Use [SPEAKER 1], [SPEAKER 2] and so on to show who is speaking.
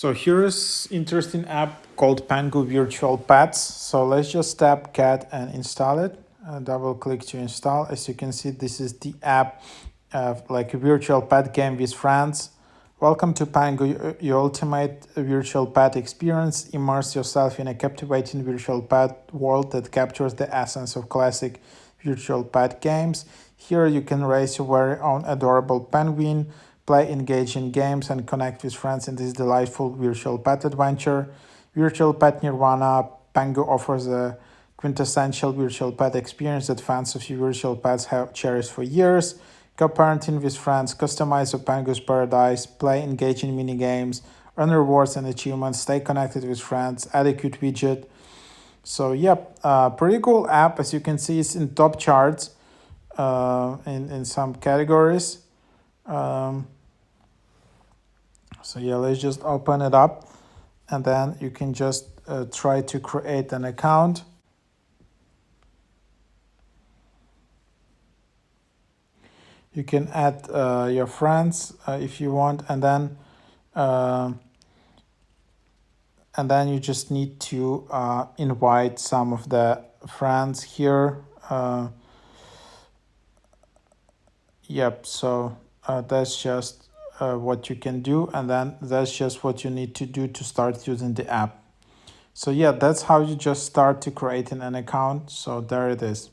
[SPEAKER 1] So here is interesting app called Pengu Virtual Pets. So let's just tap cat and install it. Double click to install. As you can see, this is the app, like a virtual pet game with friends. Welcome to Pengu, your ultimate virtual pet experience. Immerse yourself in a captivating virtual pet world that captures the essence of classic virtual pet games. Here you can raise your very own adorable penguin, play engaging games, and connect with friends in this delightful virtual pet adventure. Virtual Pet Nirvana, Pengu offers a quintessential virtual pet experience that fans of virtual pets have cherished for years. Co-parenting with friends, customize your Pengu's paradise, play engaging mini games, earn rewards and achievements, stay connected with friends, add a cute widget. So yep, pretty cool app. As you can see, it's in top charts in some categories. So yeah, let's just open it up, and then you can just try to create an account. You can add your friends if you want, and then you just need to invite some of the friends here. Yep, so that's just what you can do, and then that's just what you need to do to start using the app. So yeah, that's how you just start to creating an account. So there it is.